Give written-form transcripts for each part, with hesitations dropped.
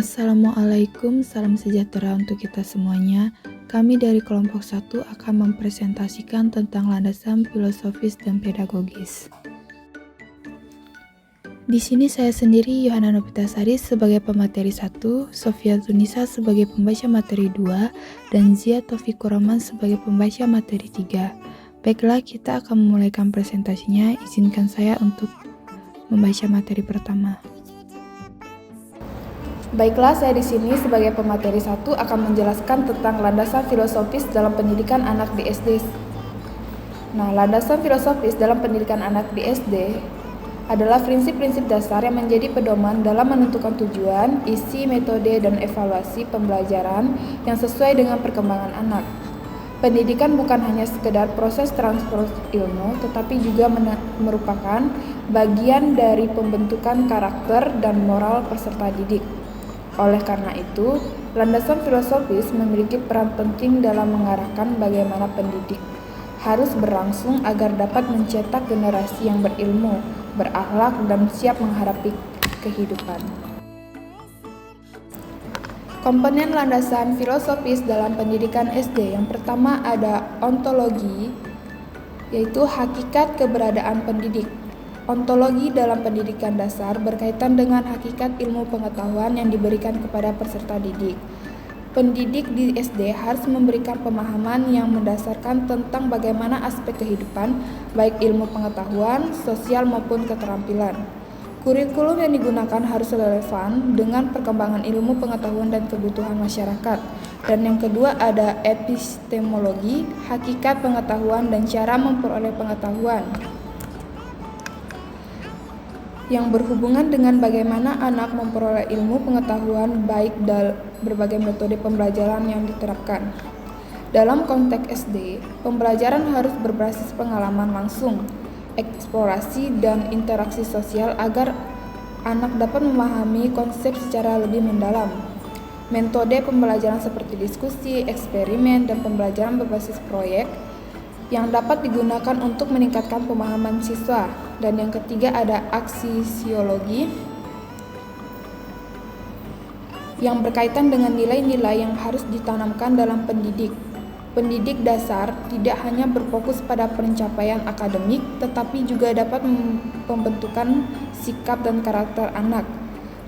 Assalamualaikum, salam sejahtera untuk kita semuanya. Kami dari kelompok 1 akan mempresentasikan tentang landasan filosofis dan pedagogis. Di sini saya sendiri, Yohana Novitasari sebagai pemateri 1, Sofia Tunisa sebagai pembaca materi 2, dan Zia Taufikur Rahman sebagai pembaca materi 3. Baiklah, kita akan memulaikan presentasinya. Izinkan saya untuk membaca materi pertama. Baiklah, saya di sini sebagai pemateri 1 akan menjelaskan tentang landasan filosofis dalam pendidikan anak di SD. Nah, landasan filosofis dalam pendidikan anak di SD adalah prinsip-prinsip dasar yang menjadi pedoman dalam menentukan tujuan, isi, metode, dan evaluasi pembelajaran yang sesuai dengan perkembangan anak. Pendidikan bukan hanya sekedar proses transfer ilmu, tetapi juga merupakan bagian dari pembentukan karakter dan moral peserta didik. Oleh karena itu, landasan filosofis memiliki peran penting dalam mengarahkan bagaimana pendidik harus berlangsung agar dapat mencetak generasi yang berilmu, berakhlak, dan siap menghadapi kehidupan. Komponen landasan filosofis dalam pendidikan SD yang pertama ada ontologi, yaitu hakikat keberadaan pendidik. Ontologi dalam pendidikan dasar berkaitan dengan hakikat ilmu pengetahuan yang diberikan kepada peserta didik. Pendidik di SD harus memberikan pemahaman yang mendasarkan tentang bagaimana aspek kehidupan, baik ilmu pengetahuan, sosial maupun keterampilan. Kurikulum yang digunakan harus relevan dengan perkembangan ilmu pengetahuan dan kebutuhan masyarakat. Dan yang kedua ada epistemologi, hakikat pengetahuan dan cara memperoleh pengetahuan, yang berhubungan dengan bagaimana anak memperoleh ilmu pengetahuan baik dalam berbagai metode pembelajaran yang diterapkan. Dalam konteks SD, pembelajaran harus berbasis pengalaman langsung, eksplorasi, dan interaksi sosial agar anak dapat memahami konsep secara lebih mendalam. Metode pembelajaran seperti diskusi, eksperimen, dan pembelajaran berbasis proyek yang dapat digunakan untuk meningkatkan pemahaman siswa. Dan yang ketiga ada aksisiologi yang berkaitan dengan nilai-nilai yang harus ditanamkan dalam pendidik. Pendidik dasar tidak hanya berfokus pada pencapaian akademik, tetapi juga dapat membentukkan sikap dan karakter anak.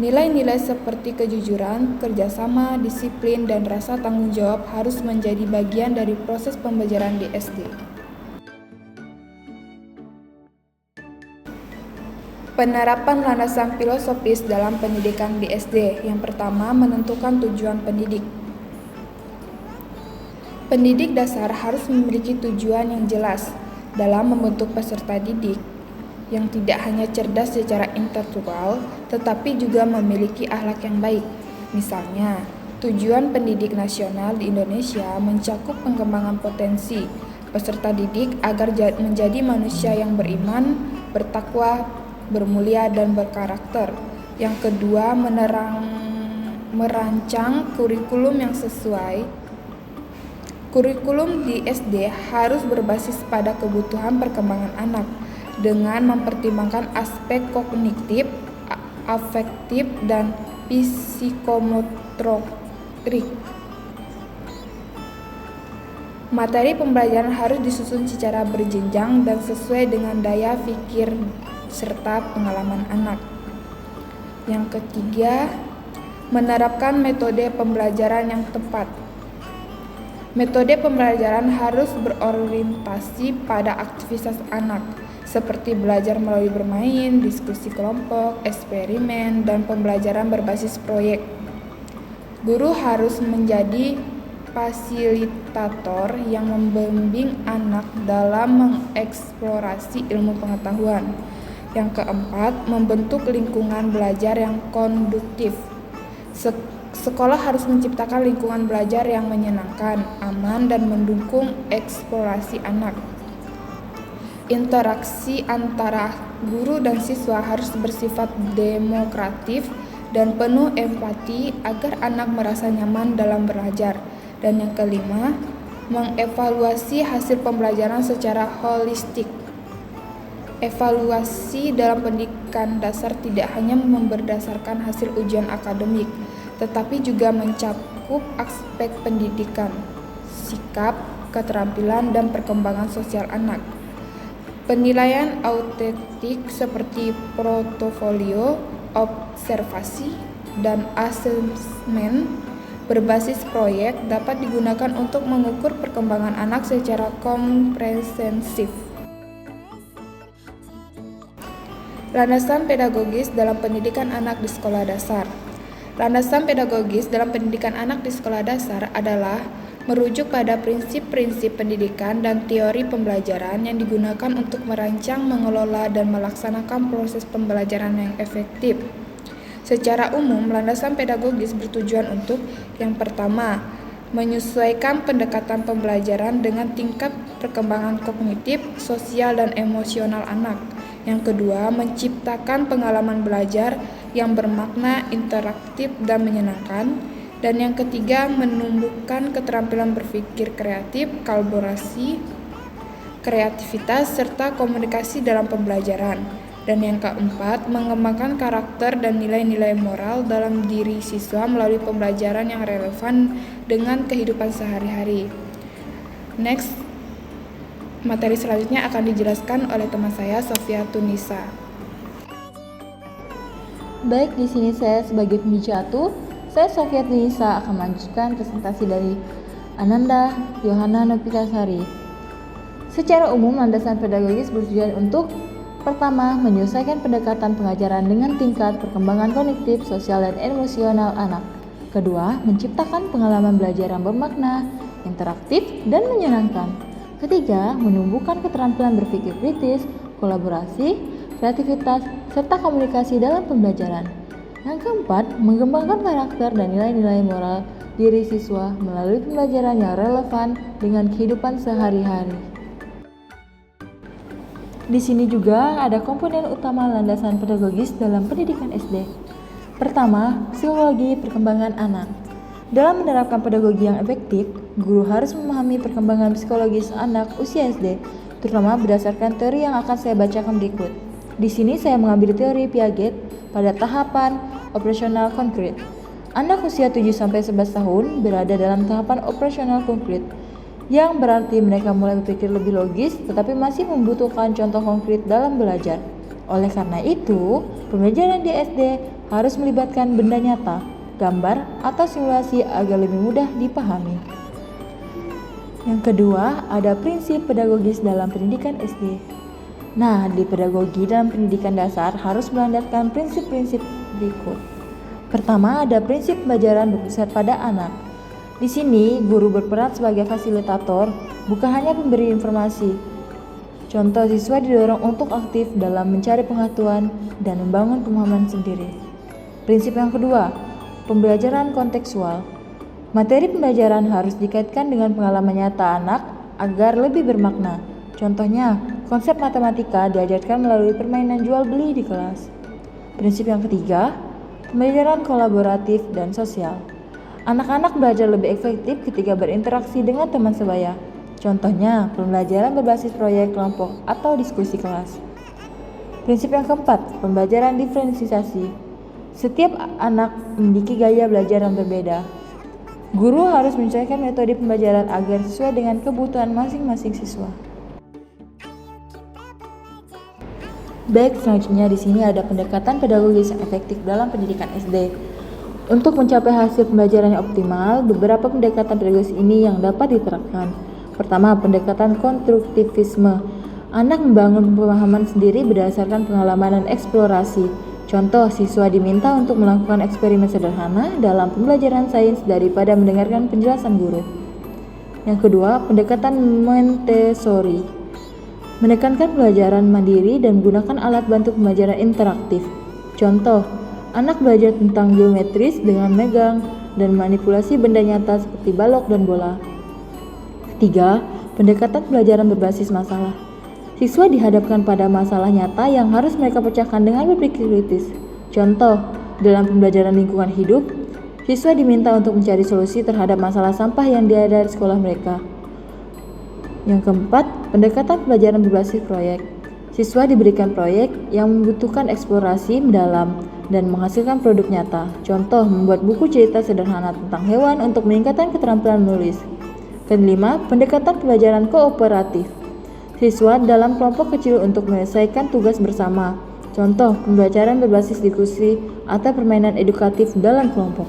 Nilai-nilai seperti kejujuran, kerjasama, disiplin, dan rasa tanggung jawab harus menjadi bagian dari proses pembelajaran di SD. Penerapan landasan filosofis dalam pendidikan di SD. Yang pertama, menentukan tujuan pendidik. Pendidik dasar harus memiliki tujuan yang jelas dalam membentuk peserta didik yang tidak hanya cerdas secara intelektual, tetapi juga memiliki akhlak yang baik. Misalnya, tujuan pendidik nasional di Indonesia mencakup pengembangan potensi peserta didik agar menjadi manusia yang beriman, bertakwa, bermulia, dan berkarakter. Yang kedua, merancang kurikulum yang sesuai. Kurikulum di SD harus berbasis pada kebutuhan perkembangan anak dengan mempertimbangkan aspek kognitif, afektif, dan psikomotorik. Materi pembelajaran harus disusun secara berjenjang dan sesuai dengan daya pikir serta pengalaman anak. Yang ketiga, menerapkan metode pembelajaran yang tepat. Metode pembelajaran harus berorientasi pada aktivitas anak, seperti belajar melalui bermain, diskusi kelompok, eksperimen, dan pembelajaran berbasis proyek. Guru harus menjadi fasilitator yang membimbing anak dalam mengeksplorasi ilmu pengetahuan. Yang keempat, membentuk lingkungan belajar yang konduktif. Sekolah harus menciptakan lingkungan belajar yang menyenangkan, aman, dan mendukung eksplorasi anak. Interaksi antara guru dan siswa harus bersifat demokratif dan penuh empati agar anak merasa nyaman dalam belajar. Dan yang kelima, mengevaluasi hasil pembelajaran secara holistik. Evaluasi dalam pendidikan dasar tidak hanya berdasarkan hasil ujian akademik, tetapi juga mencakup aspek pendidikan, sikap, keterampilan, dan perkembangan sosial anak. Penilaian autentik seperti portofolio, observasi, dan asesmen berbasis proyek dapat digunakan untuk mengukur perkembangan anak secara komprehensif. Landasan pedagogis dalam pendidikan anak di sekolah dasar. Landasan pedagogis dalam pendidikan anak di sekolah dasar adalah merujuk pada prinsip-prinsip pendidikan dan teori pembelajaran yang digunakan untuk merancang, mengelola, dan melaksanakan proses pembelajaran yang efektif. Secara umum, landasan pedagogis bertujuan untuk yang pertama, menyesuaikan pendekatan pembelajaran dengan tingkat perkembangan kognitif, sosial, dan emosional anak. Yang kedua, menciptakan pengalaman belajar yang bermakna, interaktif, dan menyenangkan. Dan yang ketiga, menumbuhkan keterampilan berpikir kreatif, kolaborasi, kreativitas, serta komunikasi dalam pembelajaran. Dan yang keempat, mengembangkan karakter dan nilai-nilai moral dalam diri siswa melalui pembelajaran yang relevan dengan kehidupan sehari-hari. Next, materi selanjutnya akan dijelaskan oleh teman saya, Sofia Tunisa. Baik, di sini saya sebagai pembicara, saya Sofia Tunisa akan melanjutkan presentasi dari Ananda Yohana Nopitasari. Secara umum, landasan pedagogis bertujuan untuk pertama, menyelesaikan pendekatan pengajaran dengan tingkat perkembangan kognitif, sosial, dan emosional anak. Kedua, menciptakan pengalaman belajar yang bermakna, interaktif, dan menyenangkan. Ketiga, menumbuhkan keterampilan berpikir kritis, kolaborasi, kreativitas, serta komunikasi dalam pembelajaran. Yang keempat, mengembangkan karakter dan nilai-nilai moral diri siswa melalui pembelajaran yang relevan dengan kehidupan sehari-hari. Di sini juga ada komponen utama landasan pedagogis dalam pendidikan SD. Pertama, psikologi perkembangan anak. Dalam menerapkan pedagogi yang efektif, guru harus memahami perkembangan psikologis anak usia SD, terutama berdasarkan teori yang akan saya bacakan berikut. Di sini saya mengambil teori Piaget pada tahapan operasional konkret. Anak usia 7-11 tahun berada dalam tahapan operasional konkret, yang berarti mereka mulai berpikir lebih logis tetapi masih membutuhkan contoh konkret dalam belajar. Oleh karena itu, pembelajaran di SD harus melibatkan benda nyata, gambar, atau simulasi agar lebih mudah dipahami. Yang kedua, ada prinsip pedagogis dalam pendidikan SD. Nah, di pedagogi dalam pendidikan dasar harus berlandaskan prinsip-prinsip berikut. Pertama, ada prinsip pembelajaran berpusat pada anak. Di sini, guru berperan sebagai fasilitator, bukan hanya pemberi informasi. Contoh, siswa didorong untuk aktif dalam mencari pengetahuan dan membangun pemahaman sendiri. Prinsip yang kedua, pembelajaran kontekstual. Materi pembelajaran harus dikaitkan dengan pengalaman nyata anak agar lebih bermakna. Contohnya, konsep matematika diajarkan melalui permainan jual beli di kelas. Prinsip yang ketiga, pembelajaran kolaboratif dan sosial. Anak-anak belajar lebih efektif ketika berinteraksi dengan teman sebaya. Contohnya, pembelajaran berbasis proyek kelompok atau diskusi kelas. Prinsip yang keempat, pembelajaran diferensiasi. Setiap anak memiliki gaya belajar yang berbeda. Guru harus menyesuaikan metode pembelajaran agar sesuai dengan kebutuhan masing-masing siswa. Baik, selanjutnya di sini ada pendekatan pedagogis yang efektif dalam pendidikan SD. Untuk mencapai hasil pembelajaran yang optimal, beberapa pendekatan pedagogis ini yang dapat diterapkan. Pertama, pendekatan konstruktivisme. Anak membangun pemahaman sendiri berdasarkan pengalaman dan eksplorasi. Contoh, siswa diminta untuk melakukan eksperimen sederhana dalam pembelajaran sains daripada mendengarkan penjelasan guru. Yang kedua, pendekatan Montessori. Menekankan pembelajaran mandiri dan menggunakan alat bantu pembelajaran interaktif. Contoh, anak belajar tentang geometris dengan megang dan manipulasi benda nyata seperti balok dan bola. Ketiga, pendekatan pembelajaran berbasis masalah. Siswa dihadapkan pada masalah nyata yang harus mereka pecahkan dengan berpikir kritis. Contoh, dalam pembelajaran lingkungan hidup, siswa diminta untuk mencari solusi terhadap masalah sampah yang ada di sekolah mereka. Yang keempat, pendekatan pembelajaran berbasis proyek. Siswa diberikan proyek yang membutuhkan eksplorasi mendalam dan menghasilkan produk nyata. Contoh, membuat buku cerita sederhana tentang hewan untuk meningkatkan keterampilan menulis. Kelima, pendekatan pembelajaran kooperatif. Siswa dalam kelompok kecil untuk menyelesaikan tugas bersama. Contoh, pembelajaran berbasis diskusi atau permainan edukatif dalam kelompok.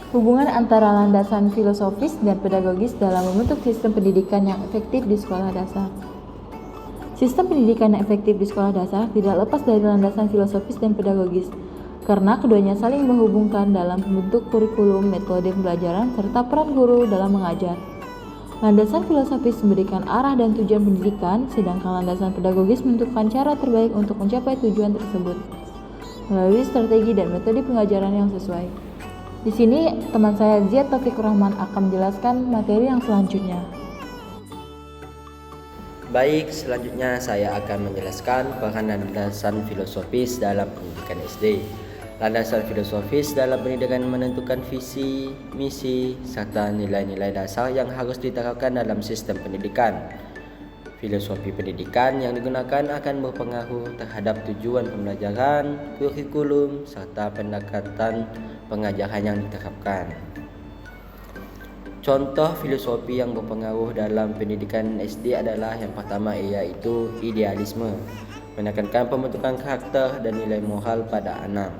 Hubungan antara landasan filosofis dan pedagogis dalam membentuk sistem pendidikan yang efektif di sekolah dasar. Sistem pendidikan yang efektif di sekolah dasar tidak lepas dari landasan filosofis dan pedagogis, karena keduanya saling menghubungkan dalam membentuk kurikulum, metode pembelajaran, serta peran guru dalam mengajar. Landasan filosofis memberikan arah dan tujuan pendidikan, sedangkan landasan pedagogis menentukan cara terbaik untuk mencapai tujuan tersebut melalui strategi dan metode pengajaran yang sesuai. Di sini teman saya Zia Taufikur Rahman akan menjelaskan materi yang selanjutnya. Baik, selanjutnya saya akan menjelaskan peran landasan filosofis dalam pendidikan SD. Landasan filosofis dalam pendidikan menentukan visi, misi, serta nilai-nilai dasar yang harus diterapkan dalam sistem pendidikan. Filosofi pendidikan yang digunakan akan berpengaruh terhadap tujuan pembelajaran, kurikulum, serta pendekatan pengajaran yang diterapkan. Contoh filosofi yang berpengaruh dalam pendidikan SD adalah yang pertama yaitu idealisme, menekankan pembentukan karakter dan nilai moral pada anak.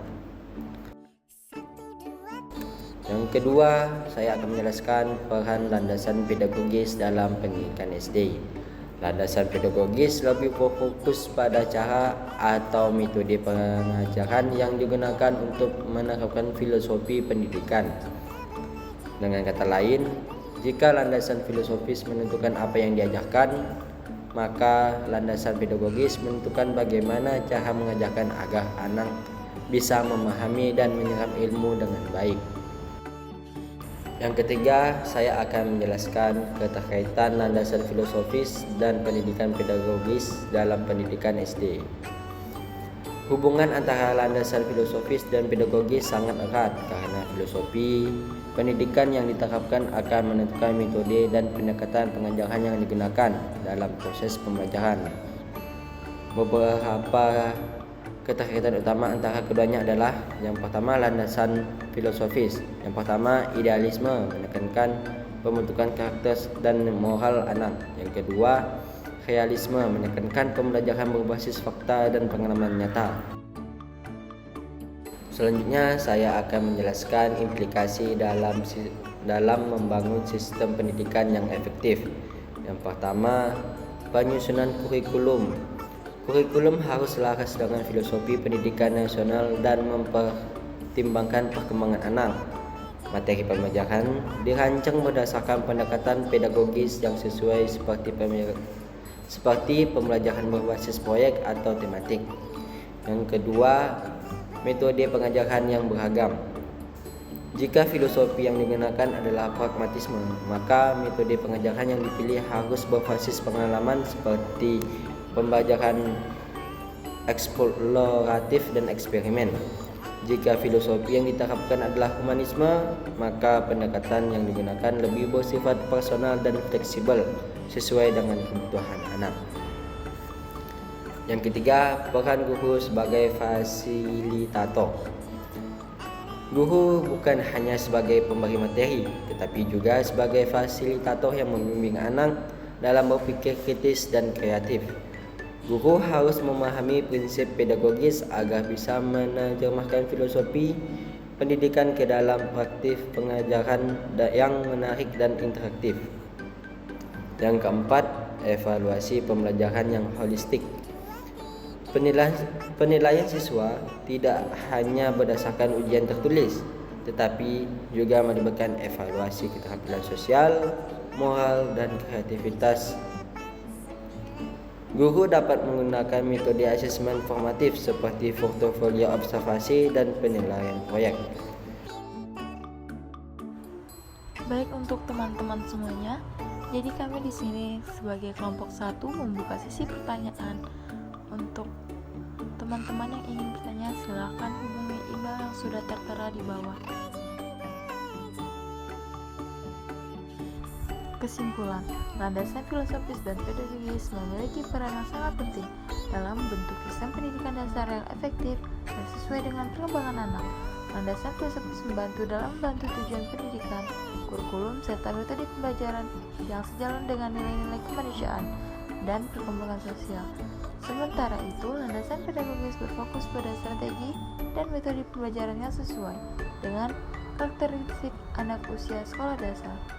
Yang kedua, saya akan menjelaskan peran landasan pedagogis dalam pendidikan SD. Landasan pedagogis lebih berfokus pada cara atau metode pengajaran yang digunakan untuk menerapkan filosofi pendidikan. Dengan kata lain, jika landasan filosofis menentukan apa yang diajarkan, maka landasan pedagogis menentukan bagaimana cara mengajarkan agar anak bisa memahami dan menyerap ilmu dengan baik. Yang ketiga, saya akan menjelaskan keterkaitan landasan filosofis dan pendidikan pedagogis dalam pendidikan SD. Hubungan antara landasan filosofis dan pedagogis sangat erat karena filosofi pendidikan yang diterapkan akan menentukan metode dan pendekatan pengajaran yang digunakan dalam proses pembelajaran. Beberapa keterkaitan utama antara keduanya adalah yang pertama landasan filosofis. Yang pertama idealisme, menekankan pembentukan karakter dan moral anak. Yang kedua realisme, menekankan pembelajaran berbasis fakta dan pengalaman nyata. Selanjutnya saya akan menjelaskan implikasi dalam membangun sistem pendidikan yang efektif. Yang pertama, penyusunan kurikulum. Kurikulum harus selaras dengan filosofi pendidikan nasional dan mempertimbangkan perkembangan anak. Materi pembelajaran dirancang berdasarkan pendekatan pedagogis yang sesuai seperti pembelajaran berbasis proyek atau tematik. Yang kedua, metode pengajaran yang beragam. Jika filosofi yang digunakan adalah pragmatisme, maka metode pengajaran yang dipilih harus berbasis pengalaman seperti pembelajaran eksploratif dan eksperimen. Jika filosofi yang diterapkan adalah humanisme, maka pendekatan yang digunakan lebih bersifat personal dan fleksibel sesuai dengan kebutuhan anak. Yang ketiga, peran guru sebagai fasilitator. Guru bukan hanya sebagai pemberi materi, tetapi juga sebagai fasilitator yang membimbing anak dalam berpikir kritis dan kreatif. Guru harus memahami prinsip pedagogis agar bisa menerjemahkan filosofi pendidikan ke dalam praktik pengajaran yang menarik dan interaktif. Yang keempat, evaluasi pembelajaran yang holistik. Penilaian siswa tidak hanya berdasarkan ujian tertulis, tetapi juga melibatkan evaluasi keterampilan sosial, moral, dan kreativitas. Guru dapat menggunakan metode asesmen formatif seperti portofolio observasi dan penilaian proyek. Baik untuk teman-teman semuanya, jadi kami di sini sebagai kelompok 1 membuka sesi pertanyaan. Untuk teman-teman yang ingin bertanya, silakan hubungi email yang sudah tertera di bawah. Kesimpulan, landasan filosofis dan pedagogis memiliki peran yang sangat penting dalam membentuk sistem pendidikan dasar yang efektif dan sesuai dengan perkembangan anak. Landasan filosofis membantu tujuan pendidikan, kurikulum, serta metode pembelajaran yang sejalan dengan nilai-nilai kemanusiaan dan perkembangan sosial. Sementara itu, landasan pedagogis berfokus pada strategi dan metode pembelajaran yang sesuai dengan karakteristik anak usia sekolah dasar.